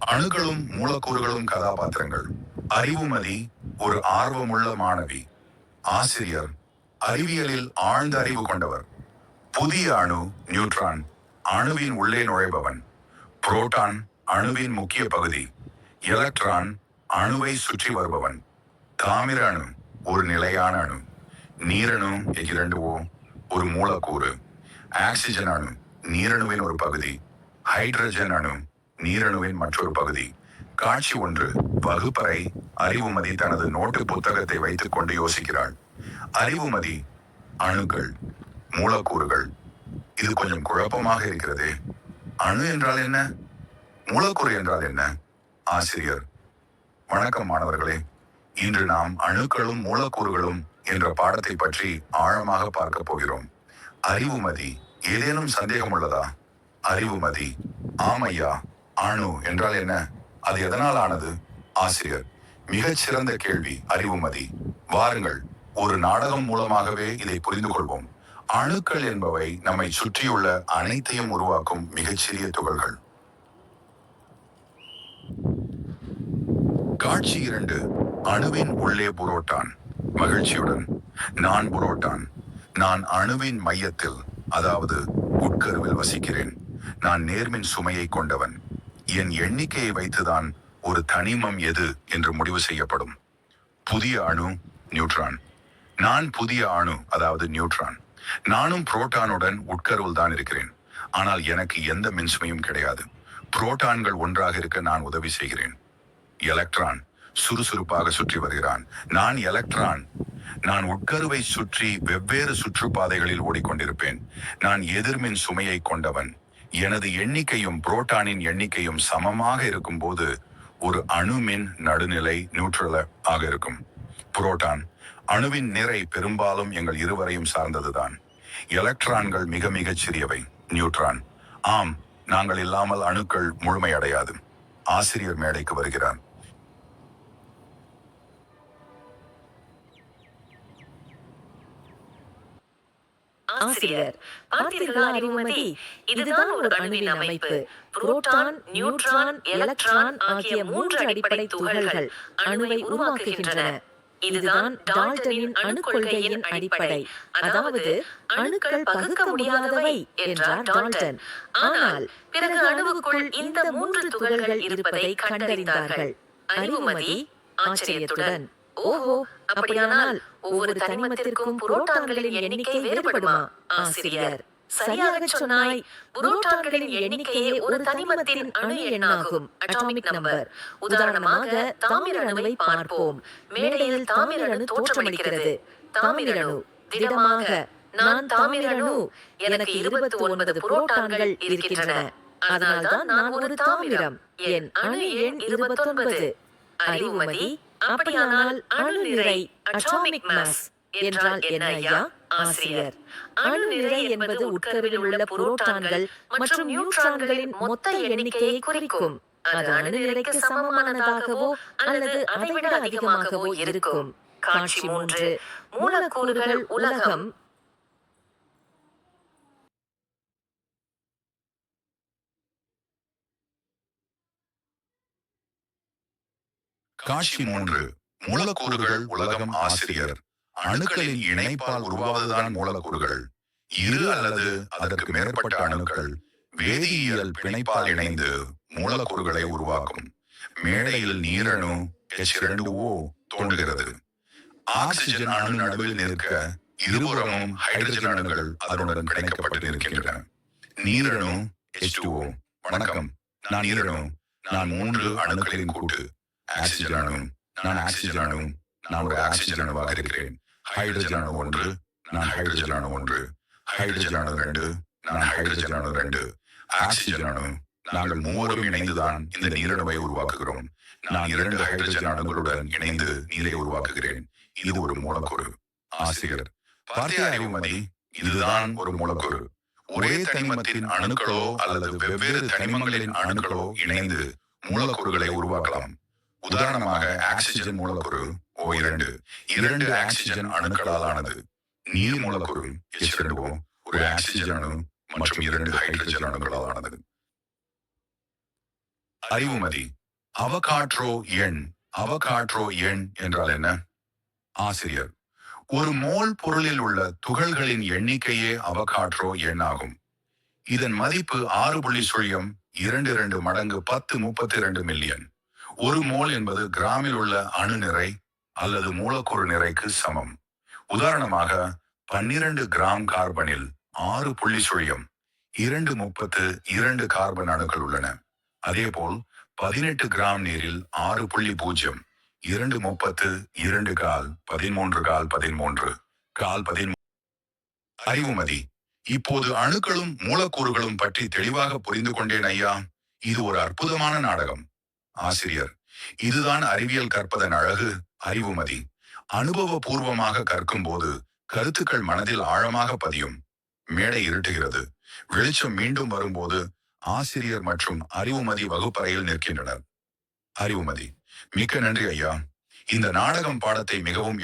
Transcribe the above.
அணுக்களும் மூலக்கூறுகளும் கதாபாத்திரங்கள். அறிவுமதி ஒரு ஆர்வமுள்ள மாணவி. ஆசிரியர் அறிவியலில் ஆழ்ந்த அறிவு கொண்டவர். புதிய அணு நியூட்ரான் அணுவின் உள்ளே நுழைபவன். புரோட்டான் அணுவின் முக்கிய பகுதி. எலக்ட்ரான் அணுவை சுற்றி வருபவன். தாமிர அணு ஒரு நிலையான அணு. நீரணு H2O ஒரு மூலக்கூறு. ஆக்சிஜன் அணு நீரணுவின் ஒரு பகுதி. ஹைட்ரஜன் அணு நீரணுவின் மற்றொரு பகுதி. காட்சி 1. வகுப்பறை. அறிவுமதி தனது நோட்டு புத்தகத்தை வைத்துக் கொண்டு யோசிக்கிறாள். அறிவுமதி, அணுக்கள், மூலக்கூறுகள். இது கொஞ்சம் குழப்பமாக இருக்கிறது. அணு என்றால் என்ன? மூலக்கூறு என்றால் என்ன? ஆசிரியர்: வணக்கம் மாணவர்களே. இன்று நாம் அணுக்களும் மூலக்கூறுகளும் என்ற பாடத்தை பற்றி ஆழமாக பார்க்க போகிறோம். அறிவுமதி: ஏதேனும் சந்தேகம் உள்ளதா? அறிவுமதி: ஆமையா, அணு என்றால் என்ன? அது எதனால் ஆனது? ஆசிரியர்: மிகச்சிறந்த கேள்வி அறிவுமதி. வாருங்கள், ஒரு நாடகம் மூலமாகவே இதை புரிந்து கொள்வோம். அணுக்கள் என்பவை நம்மை சுற்றியுள்ள அனைத்தையும் உருவாக்கும் மிகச்சிறிய துகள்கள். காட்சி 2. அணுவின் உள்ளே புரோட்டான். மகிழ்ச்சியுடன்: நான் புரோட்டான். நான் அணுவின் மையத்தில், அதாவது உட்கருவில் வசிக்கிறேன். நான் நேர்மின் சுமையை கொண்டவன். என் எண்ணிக்கையை வைத்துதான் ஒரு தனிமம் எது என்று முடிவு செய்யப்படும். புதிய அணு நியூட்ரான். நான் புதிய அணு, அதாவது நியூட்ரான். நானும் புரோட்டானுடன் உட்கருவில் தான் இருக்கிறேன். ஆனால் எனக்கு எந்த மின்சுமையும் கிடையாது. புரோட்டான்கள் ஒன்றாக இருக்க நான் உதவி செய்கிறேன். எலக்ட்ரான் சுறுசுறுப்பாக சுற்றி வருகிறான். நான் எலக்ட்ரான். நான் உட்கருவை சுற்றி வெவ்வேறு சுற்றுப்பாதைகளில் ஓடிக்கொண்டிருப்பேன். நான் எதிர்மின் சுமையை கொண்டவன். எனது எண்ணிக்கையும் புரோட்டானின் எண்ணிக்கையும் சமமாக இருக்கும்போது ஒரு அணுமின் நடுநிலை நியூட்ரல் ஆக இருக்கும். புரோட்டான் அணுவின் நிறை பெரும்பாலும் எங்கள் இருவரையும் சார்ந்ததுதான். எலக்ட்ரான்கள் மிக மிகச் சிறியவை. நியூட்ரான்: ஆம், நாங்கள் இல்லாமல் அணுக்கள் முழுமையடையாது. ஆசிரியர் மேடைக்கு வருகிறார். ஆசிரியர்: பார்த்தீர்களா அறிவுமதி? இதுதான் ஒரு அணுவின் அமைப்பு. புரோட்டான், நியூட்ரான், எலக்ட்ரான் ஆகிய 3 அடிப்படை துகள்கள் அணுவை உருவாக்குகின்றன. இதுதான் டால்டனின் அணு கொள்கையின் அடிப்படை. அதாவது அணுக்கள் பகுக்க முடியாதவை என்றார் டால்டன். ஆனால் பிறகு அணுவுக்குள் இந்த 3 துகள்கள் இருப்பதை கண்டறிந்தார்கள். அறிவுமதி ஆச்சரியத்துடன்: ஓஹோ, அப்படியானால் ஒவ்வொரு தனிமத்திற்கும் புரோட்டான்களின் எண்ணிக்கை வேறுபடுமா? ஆசிரியர்: சரியாக சொன்னாய். புரோட்டான்களின் எண்ணிக்கையே ஒரு தனிமத்தின் அணு எண்ணாகும், அட்டாமிக் நம்பர். உதாரணமாக தாமிர அணுவை பார்ப்போம். மேடையில் தாமிர அணு தோற்றமளிக்கிறது. தாமிர அணு திடமாக: நான் தாமிர அணு. எனக்கு 29 புரோட்டான்கள் இருக்கின்றன. அதனால்தான் நான் ஒரு தாமிரம். என் அணு எண் 29. அறிவுமதி: அப்படியானால் அணு நிறை, அட்டாமிக் மாஸ் என்றால் என்ன ஐயா? ஆசிரியர்: அணு நிறை என்பது உட்கருவில் உள்ள புரோட்டான்கள் மற்றும் நியூட்ரான்களின் மொத்த எண்ணிக்கையை குறிக்கும். அது அணு நிறைக்கு சமமானதாகவோ அல்லது அதைவிட அதிகமாகவோ இருக்கும். காட்சி 3. மூலக்கூறுகள் உலகம். காட்சி 3. மூலக்கூறுகள் உலகம். ஆசிரியர்: அணுக்களின் இணைப்பால் உருவாவதுதான் மூலக்கூறுகள். 2 அல்லது அதற்கு மேற்பட்ட அணுக்கள் வேதியியல் பிணைப்பால் இணைந்து மூலக்கூறுகளை உருவாக்கும். மேடையில் நீரணு H2O தோன்றுகிறது. ஆக்சிஜன் அணு நடுவில் நிற்க இருபுறமும் ஹைட்ரஜன் அணுக்கள் அதனுடன் பிணைக்கப்பட்டு நிற்கின்றன. நீரணு H2O. வணக்கம், நான் நீரணு. நான் 3 அணுக்களின் கூட்டு. ஆக்சிஜன் அணு. நான் ஆக்சிஜன் அணு. நான் ஒரு ஆக்சிஜன் அணுவாக இருக்கிறேன். ஹைட்ரஜன் அணு 1. நான் ஹைட்ரஜன் அணு 1. ஹைட்ரஜன் அணு 2. நான் ஹைட்ரஜன் அணு 2. ஆக்சிஜன் அணு. நாங்கள் மூவரும் இணைந்துதான் இந்த நீரணுவை உருவாக்குகிறோம். நான் 2 ஹைட்ரஜன் அணுக்களுடன் இணைந்து நீரை உருவாக்குகிறேன். இது ஒரு மூலக்கூறு. ஆசிரியர்: பார்த்தியா அறிவுமதி, இதுதான் ஒரு மூலக்கூறு. ஒரே தனிமத்தின் அணுக்களோ அல்லது வெவ்வேறு தனிமங்களின் அணுக்களோ இணைந்து மூலக்கூறுகளை உருவாக்கலாம். உதாரணமாக ஆக்சிஜன் மூலக்கூறு O2 2 ஆக்சிஜன் அணுக்களால் ஆனது. நீர் மூலக்கூறு H2O ஒரு ஆக்சிஜன் அணு மற்றும் 2 ஹைட்ரஜன் அணுக்களால் ஆனது. அறிவுமதி. அவகாட்ரோ எண். அவகாட்ரோ எண் என்றால் என்ன? ஆசிரியர்: ஒரு மோல் பொருளில் உள்ள துகள்களின் எண்ணிக்கையே அவகாட்ரோ எண்ணாகும். இதன் மதிப்பு 6.22 மடங்கு 1032 மில்லியன். ஒரு மோல் என்பது கிராமில் உள்ள அணு நிறை அல்லது மூலக்கூறு நிறைக்கு சமம். உதாரணமாக 12 கிராம் கார்பனில் 6.232 கார்பன் அணுக்கள் உள்ளன. அதேபோல் 18 கிராம் நீரில் 6.232 கால் 13 அறிவுமதி: இப்போது அணுக்களும் மூலக்கூறுகளும் பற்றி தெளிவாக புரிந்து கொண்டேன் ஐயா. இது ஒரு அற்புதமான நாடகம். ஆசிரியர்: இதுதான் அறிவியல் கற்பதன் அழகு. அறிவுமதி: அனுபவபூர்வமாக கற்கும்போது கருத்துக்கள் மனதில் ஆழமாக பதியும். மேடை இருட்டுகிறது. வெளிச்சம் மீண்டும் வரும்போது ஆசிரியர் மற்றும் அறிவுமதி வகுப்பறையில் நிற்கின்றனர். அறிவுமதி: மிக்க நன்றி ஐயா. இந்த நாடகம் பாடத்தை மிகவும்